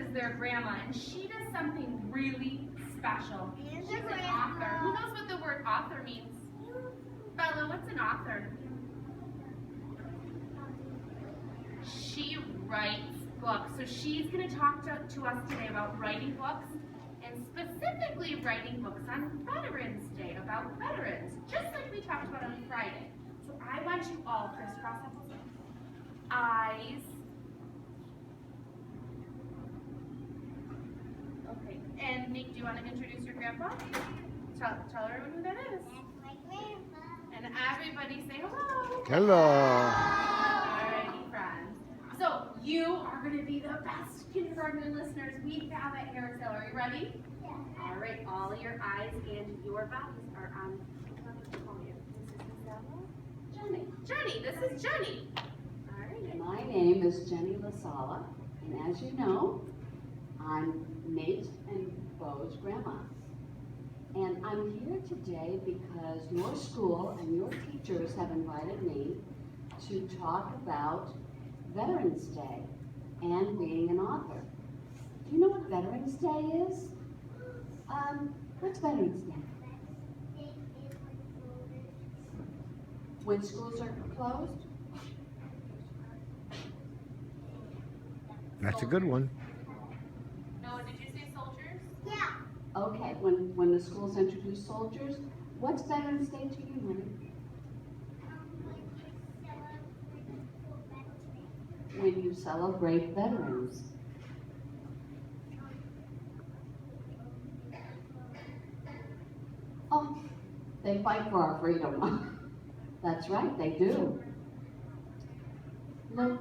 is their grandma, and she does something really special. She's an author. Who knows what the word author means? Bella, what's an author? She writes books. So she's going to talk to us today about writing books, and specifically writing books on Veterans Day, about veterans, just like we talked about on Friday. So I want you all, crisscross eyes. Okay, and Nick, do you want to introduce your grandpa? Tell everyone who that is. That's my grandpa. And everybody say hello. Hello. Alrighty, friends. So you are going to be the best kindergarten listeners we have at Harrisville. Are you ready? Yeah. All right. All your eyes and your bodies are on. This is Sala. Jenny. This is Jenny. All right. My name is Jenny Sala, and as you know, I'm Nate and Bo's grandma. And I'm here today because your school and your teachers have invited me to talk about Veterans Day and being an author. Do you know what Veterans Day is? What's Veterans Day? When schools are closed? That's a good one. No, did you say soldiers? Yeah. Okay, when the schools introduce soldiers, what's Veterans Day to you, honey? When you celebrate veterans. Oh, they fight for our freedom. That's right, they do. Look,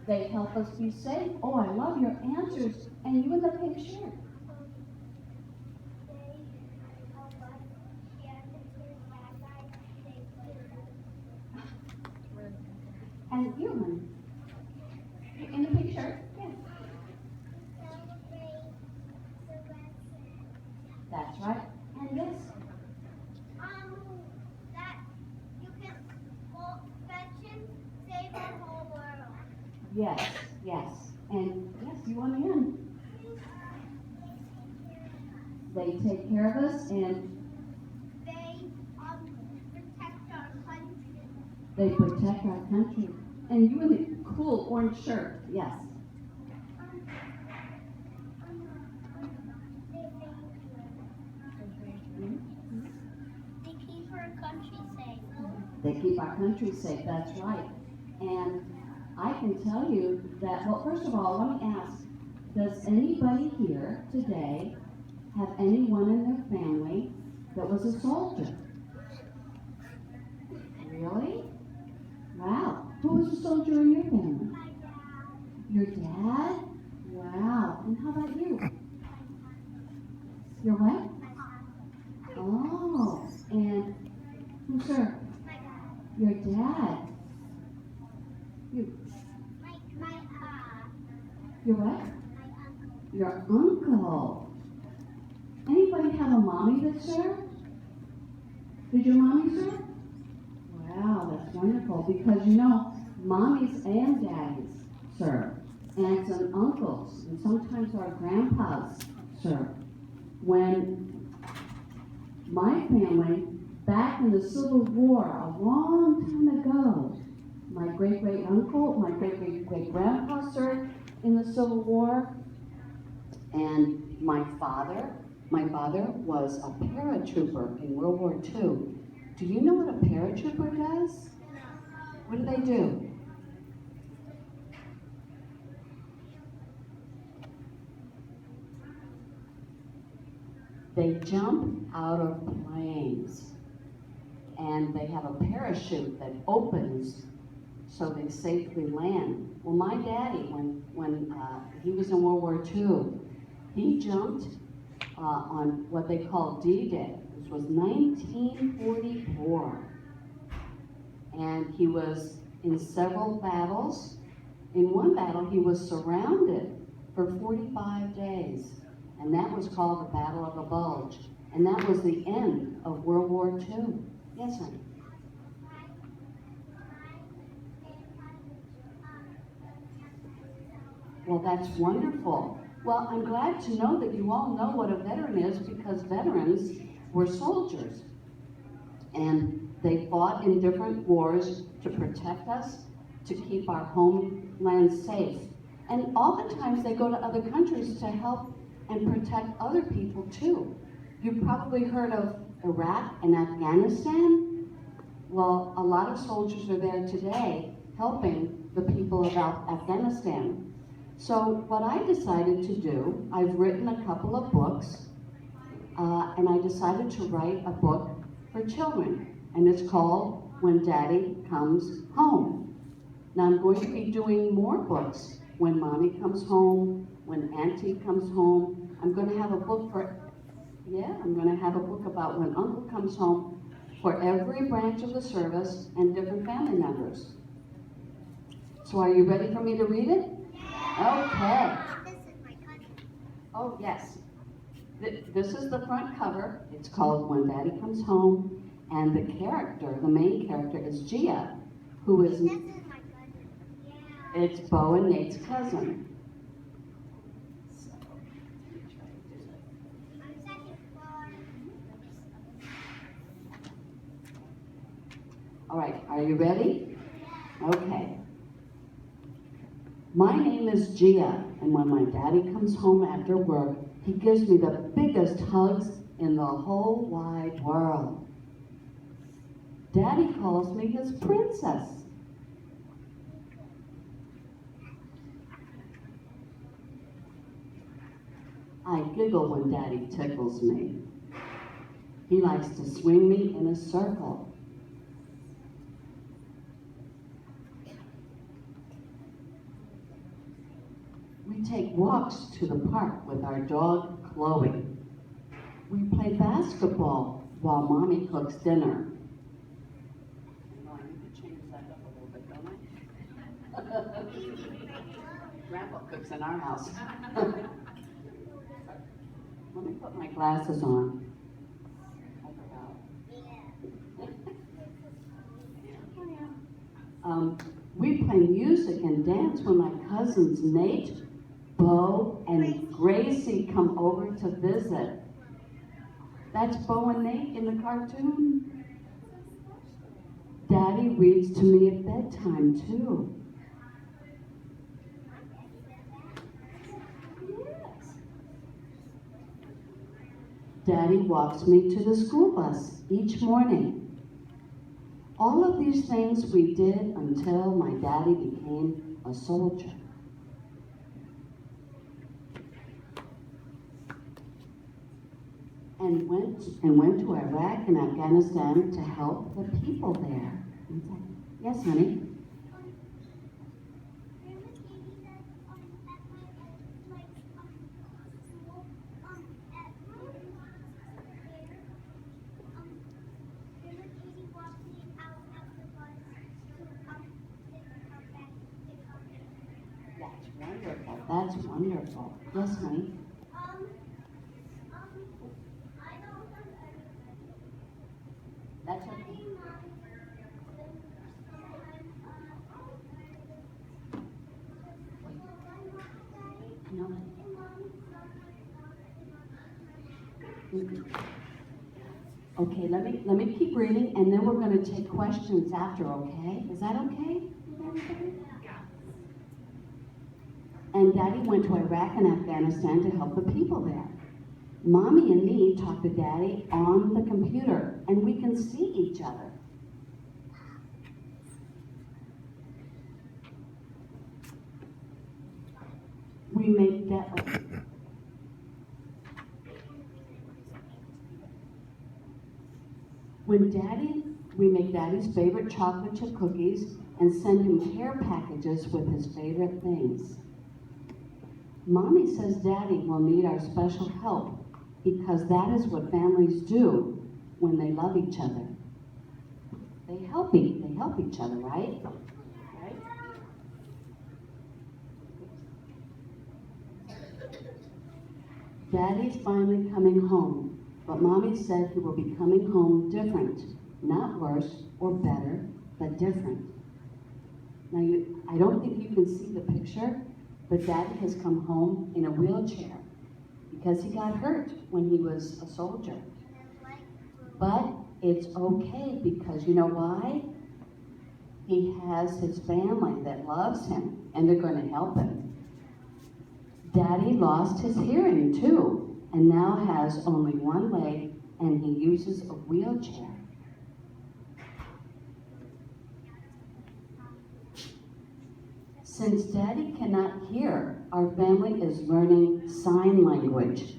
they help us be safe. Oh, I love your answers. And you in the pink shirt. And you, honey. In the pink shirt? Yeah. That's right. And this? That you can fetch and save the whole world. Yes, yes. And yes, you want in. They take care of us and They protect our country. they protect our country. And you in the cool orange shirt, yes. They keep our country safe. They keep our country safe, that's right. And I can tell you that, well, first of all, let me ask, does anybody here today have anyone in their family that was a soldier? Really? Wow. Who was a soldier in your family? My dad. Your dad? Wow. And how about you? Your what? Oh, and who, sir? My dad. Your dad. You. Your what? My uncle. Your uncle. Anybody have a mommy that served? Did your mommy serve? Wow, that's wonderful, because you know, mommies and daddies serve, aunts and uncles, and sometimes our grandpas serve. When my family, back in the Civil War, a long time ago, my great-great-uncle, my great-great-great-grandpa served in the Civil War, and my father was a paratrooper in World War II. Do you know what a paratrooper does? What do they do? They jump out of planes, and they have a parachute that opens so they safely land. Well, my daddy, when he was in World War II, he jumped on what they call D-Day. This was 1944. And he was in several battles. In one battle, he was surrounded for 45 days. And that was called the Battle of the Bulge. And that was the end of World War II. Yes, honey? Well, that's wonderful. Well, I'm glad to know that you all know what a veteran is because veterans were soldiers. And they fought in different wars to protect us, to keep our homeland safe. And oftentimes they go to other countries to help and protect other people too. You've probably heard of Iraq and Afghanistan. Well, a lot of soldiers are there today helping the people of Afghanistan. So what I decided to do, I've written a couple of books, and I decided to write a book for children, and it's called When Daddy Comes Home. Now I'm going to be doing more books, When Mommy Comes Home, When Auntie Comes Home. I'm going to have a book I'm going to have a book about when Uncle comes home for every branch of the service and different family members. So are you ready for me to read it? Okay. This is my cousin. Oh, yes. This is the front cover. It's called When Daddy Comes Home. And the main character is Gia, who is, This is my cousin. Yeah. it's Bo and Nate's cousin. I'm second floor. All right, are you ready? Okay. My name is Gia, and when my daddy comes home after work, he gives me the biggest hugs in the whole wide world. Daddy calls me his princess. I giggle when Daddy tickles me. He likes to swing me in a circle. We take walks to the park with our dog, Chloe. We play basketball while Mommy cooks dinner. I need to change that up a little bit, don't I? Grandpa cooks in our house. Let me put my glasses on. I forgot. We play music and dance when my cousins Nate, Bo, and Gracie come over to visit. That's Bo and Nate in the cartoon. Daddy reads to me at bedtime too. Daddy walks me to the school bus each morning. All of these things we did until my daddy became a soldier. And went to Iraq and Afghanistan to help the people there. Yes, honey? That's wonderful. Yes, honey? That's okay. No. Okay, let me keep reading, and then we're going to take questions after. Okay? Is that okay? And Daddy went to Iraq and Afghanistan to help the people there. Mommy and me talk to Daddy on the computer, and we can see each other. We make we make Daddy's favorite chocolate chip cookies and send him care packages with his favorite things. Mommy says Daddy will need our special help because that is what families do when they love each other. They help each other, right? Right? Daddy's finally coming home, but Mommy said he will be coming home different, not worse or better, but different. Now I don't think you can see the picture, but Daddy has come home in a wheelchair because he got hurt when he was a soldier. But it's okay because you know why? He has his family that loves him and they're going to help him. Daddy lost his hearing too and now has only one leg and he uses a wheelchair. Since Daddy cannot hear, our family is learning sign language.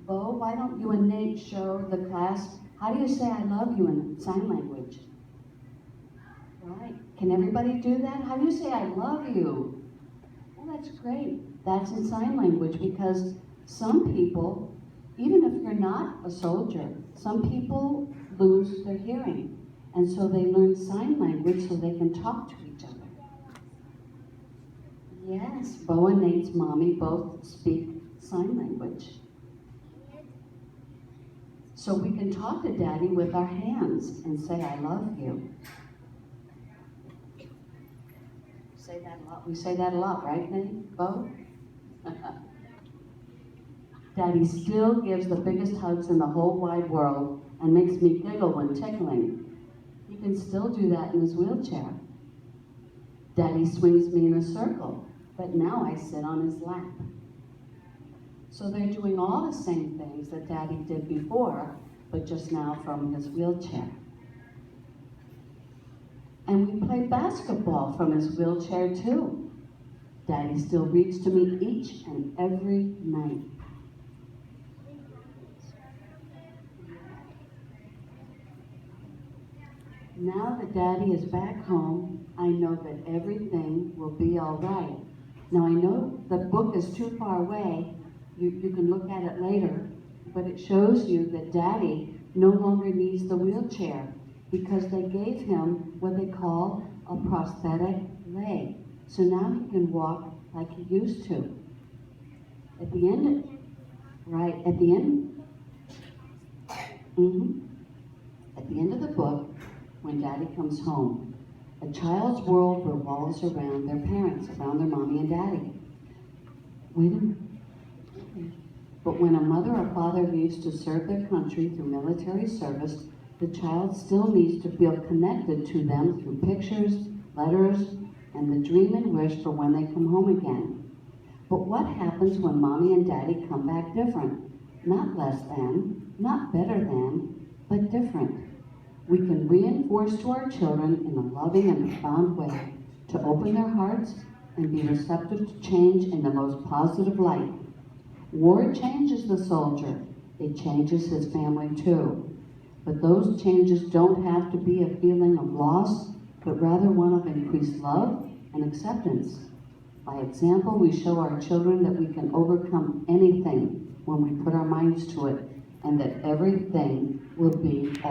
Bo, why don't you and Nate show the class how do you say I love you in sign language? Right. Can everybody do that? How do you say I love you? Well, that's great. That's in sign language because some people, even if you're not a soldier, some people lose their hearing. And so they learn sign language so they can talk to each other. Yes, Bo and Nate's mommy both speak sign language. So we can talk to Daddy with our hands and say, I love you. Say that a lot. We say that a lot, right, Nate? Bo? Daddy still gives the biggest hugs in the whole wide world and makes me giggle when tickling. He can still do that in his wheelchair. Daddy swings me in a circle, but now I sit on his lap. So they're doing all the same things that Daddy did before, but just now from his wheelchair. And we play basketball from his wheelchair too. Daddy still reads to me each and every night. Now that Daddy is back home, I know that everything will be all right. Now I know the book is too far away. You can look at it later, but it shows you that Daddy no longer needs the wheelchair because they gave him what they call a prosthetic leg. So now he can walk like he used to. At the end, at the end of the book, when Daddy comes home, a child's world revolves around their parents, around their mommy and daddy. Wait a minute. But when a mother or father leaves to serve their country through military service, the child still needs to feel connected to them through pictures, letters, and the dream and wish for when they come home again. But what happens when mommy and daddy come back different? Not less than, not better than, but different. We can reinforce to our children in a loving and profound way to open their hearts and be receptive to change in the most positive light. War changes the soldier. It changes his family too. But those changes don't have to be a feeling of loss, but rather one of increased love and acceptance. By example, we show our children that we can overcome anything when we put our minds to it, and that everything will be all